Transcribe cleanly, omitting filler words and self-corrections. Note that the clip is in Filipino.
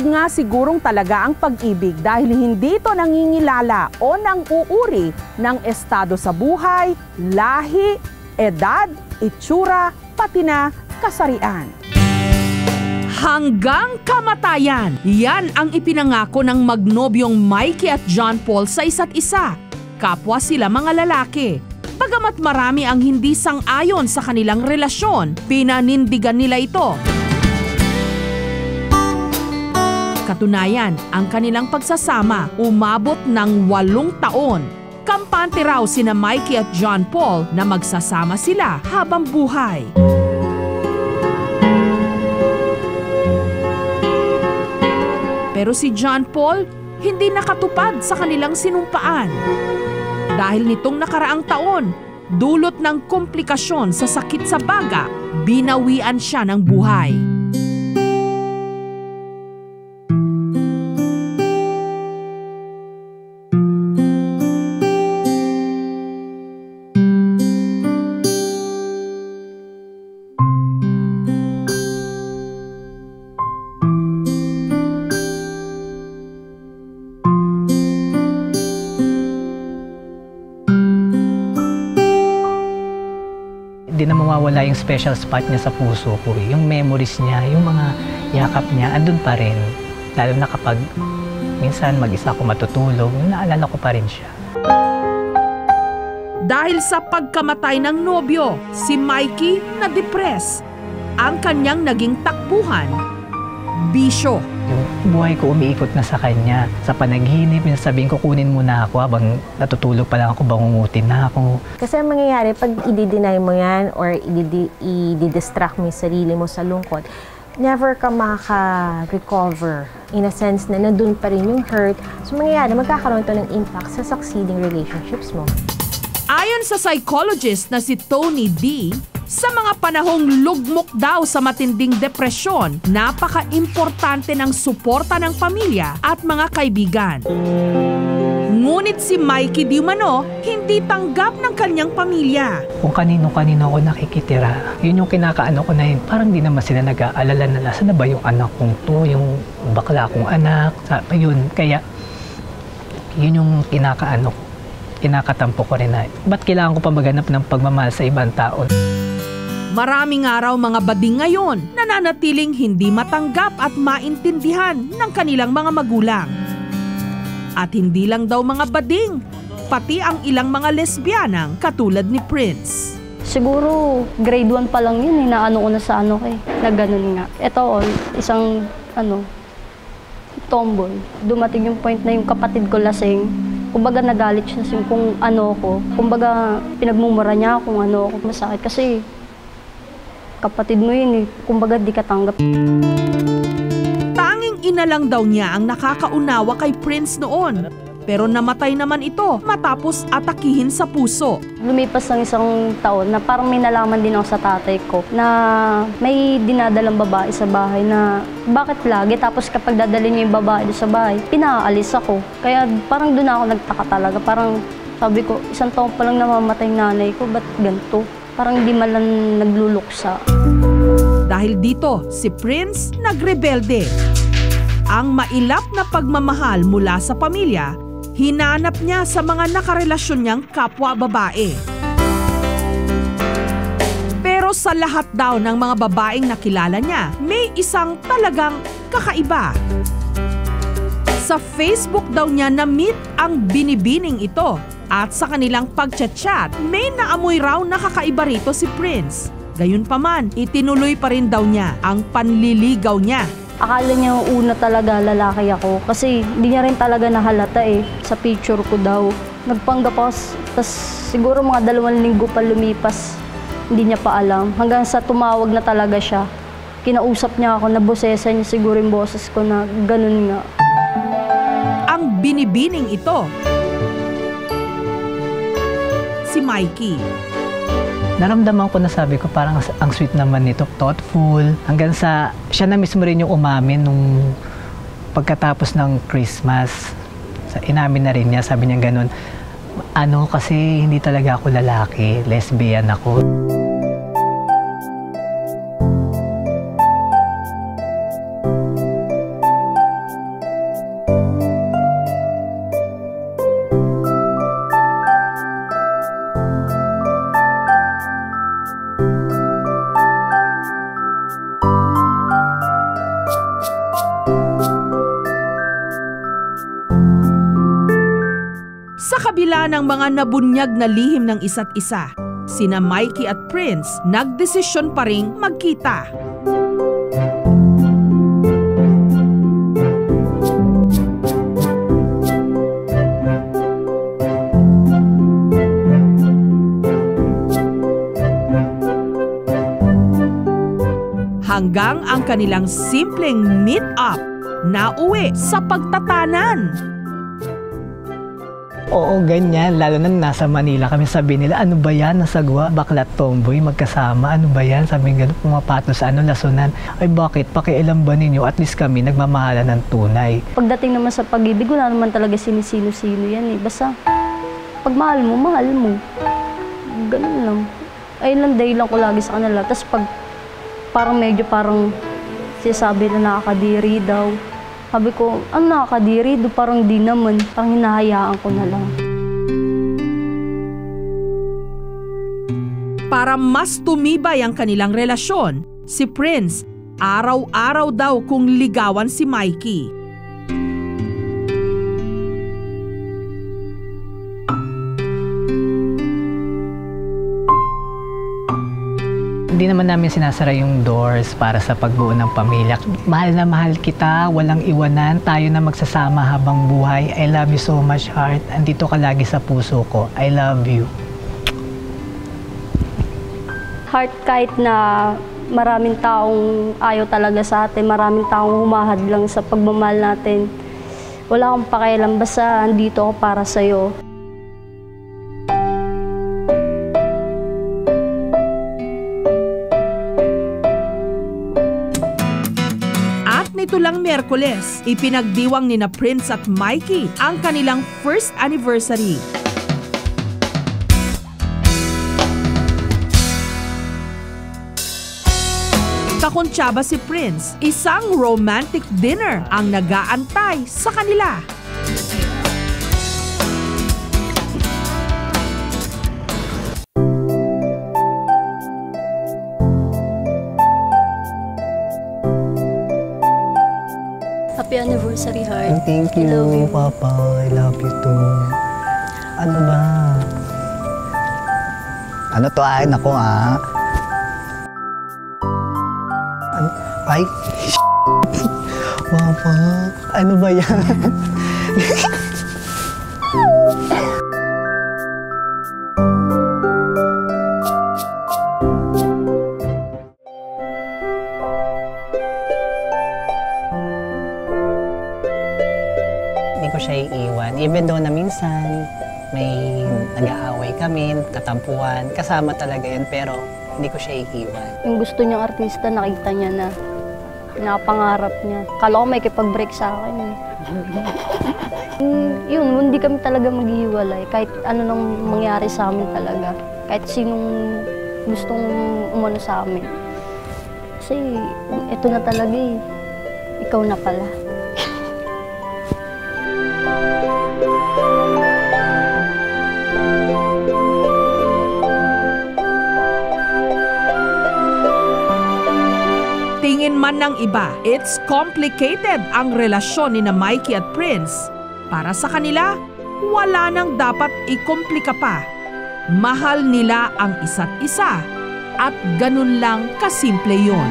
nga sigurong talaga ang pag-ibig dahil hindi ito nangingilala o nang-uuri ng estado sa buhay, lahi, edad, itsura, pati na kasarian. Hanggang kamatayan, yan ang ipinangako ng magnobyong Mikey at John Paul sa isa't isa. Kapwa sila mga lalaki. Bagamat marami ang hindi sang-ayon sa kanilang relasyon, pinanindigan nila ito. Katunayan, ang kanilang pagsasama umabot ng 8 taon. Kampante raw sina Mikey at John Paul na magsasama sila habang buhay. Pero si John Paul hindi nakatupad sa kanilang sinumpaan. Dahil nitong nakaraang taon, dulot ng komplikasyon sa sakit sa baga, binawian siya ng buhay. Hindi na mawawala yung special spot niya sa puso ko. Yung memories niya, yung mga yakap niya, andun pa rin. Lalo na kapag minsan mag-isa ako matutulog, naalala ko pa rin siya. Dahil sa pagkamatay ng nobyo, si Mikey na-depress. Ang kanyang naging takbuhan, bisyo. Yung buhay ko umiikot na sa kanya. Sa panaginip, sabihin ko kunin mo na ako habang natutulog pa lang ako, bangungutin na ako. Kasi ang mangyayari, pag i-deny mo yan or i-distract mo yung sarili mo sa lungkot, never ka makaka-recover. In a sense na nandun pa rin yung hurt. So mangyayari, magkakaroon ito ng impact sa succeeding relationships mo. Ayon sa psychologist na si Tony D., sa mga panahong lugmok daw sa matinding depresyon, napaka-importante ng suporta ng pamilya at mga kaibigan. Ngunit si Mikey di umano, hindi tanggap ng kanyang pamilya. Kung kanino-kanino ako nakikitira, yun yung kinakaano ko na yun. Parang di naman sila nag-aalala na nasa na ba yung anak kong to, yung bakla kong anak. Yun, kaya yun yung kinakatampo ko rin na, ba't kailangan ko pa maghanap ng pagmamahal sa ibang tao? Maraming araw mga bading ngayon nananatiling hindi matanggap at maintindihan ng kanilang mga magulang. At hindi lang daw mga bading, pati ang ilang mga lesbianang katulad ni Prince. Siguro grade 1 pa lang yun, inaano ko na sa na ganun nga. Ito, isang tomboy. Dumating yung point na yung kapatid ko lasing. Kumbaga nagalit siya kung ano ko. Kumbaga pinagmumura niya kung ano ako. Masakit kasi kapatid mo yun kumbaga di ka tanggap. Tanging ina lang daw niya ang nakakaunawa kay Prince noon. Pero namatay naman ito matapos atakihin sa puso. Lumipas ng isang taon na parang may nalaman din ako sa tatay ko na may dinadalang babae sa bahay na bakit lagi? Tapos kapag dadalhin niya yung babae sa bahay, pinaalis ako. Kaya parang doon ako nagtaka talaga. Parang sabi ko, 1 taon pa lang namamatay nanay ko, ba't ganito? Parang hindi man lang nagluluksa. Dahil dito, si Prince nagrebelde. Ang mailap na pagmamahal mula sa pamilya, hinanap niya sa mga nakarelasyon niyang kapwa babae. Pero sa lahat daw ng mga babaeng nakilala niya, may isang talagang kakaiba. Sa Facebook daw niya na-meet ang binibining ito. At sa kanilang pagchat-chat, may naamoy raw na kakaiba rito si Prince. Gayunpaman, itinuloy pa rin daw niya ang panliligaw niya. Akala niya una talaga lalaki ako kasi hindi niya rin talaga nahalata sa picture ko daw. Nagpanggap ako, tas siguro mga 2 linggo pa lumipas, hindi niya pa alam. Hanggang sa tumawag na talaga siya. Kinausap niya ako, nabosesa niya siguro yung boses ko na ganun nga. Ang binibining ito, si Mikey. Naramdaman ko na sabi ko parang ang sweet naman nito, thoughtful. Hanggang sa siya na mismo rin yung umamin nung pagkatapos ng Christmas. Inamin na rin niya, sabi niya ganun, kasi hindi talaga ako lalaki, lesbian ako. kabila ng mga nabunyag na lihim ng isa't isa, sina Mikey at Prince nagdesisyon pa ring magkita. Hanggang ang kanilang simpleng meet-up na uwi sa pagtatanan. Oo, ganyan. Lalo na nasa Manila kami, sabi nila, ano ba yan? Nasagwa, bakla tomboy, magkasama. Ano ba yan? Sabi nga, pumapato sa lasunan. Ay bakit? Pakialam ba ninyo? At least kami, nagmamahala ng tunay. Pagdating naman sa pag-ibig, wala naman talaga sinisino-sino yan eh. Basta, pag mahal mo. Ganun lang. Ayun lang, dahilan ko lagi sa kanila. Tapos pag parang sinasabi na nakakadiri daw. Sabi ko, ano nakakadiri? Parang di naman. Parang hinahayaan ko na lang. Para mas tumibay ang kanilang relasyon, si Prince, araw-araw daw kung ligawan si Mikey. Hindi naman namin sinasara yung doors para sa pagbuo ng pamilya. Mahal na mahal kita, walang iwanan, tayo na magsasama habang buhay. I love you so much, heart. Andito ka lagi sa puso ko. I love you. Heart, kahit na maraming taong ayaw talaga sa atin, maraming taong humahad lang sa pagmamahal natin, wala akong pakialam, basta andito ako para sa'yo. Nito lang Miyerkules, ipinagdiwang nina Prince at Mikey ang kanilang first anniversary. Kakuntsaba si Prince, isang romantic dinner ang nag-aantay sa kanila. Happy anniversary, heart. Thank you, Papa. I love you too. Ano ba? Ano to ay? Naku Ano? Ay? Papa, ano ba yan? Hindi ko siya iiwan. Even though na minsan may nag-aaway kami, katampuan, kasama talaga yun, pero hindi ko siya iiwan. Yung gusto niyang artista, nakita niya na napangarap niya. Kala ko may kipag-break sa akin eh. Yun, hindi kami talaga maghihiwalay. Kahit ano nang mangyari sa amin talaga. Kahit sinong gustong umano sa amin. Kasi ito na talaga eh. Ikaw na pala. Tingin man ng iba, it's complicated ang relasyon ni na Mikey at Prince. Para sa kanila, wala nang dapat ikomplika pa. Mahal nila ang isa't isa at ganun lang kasimple yun.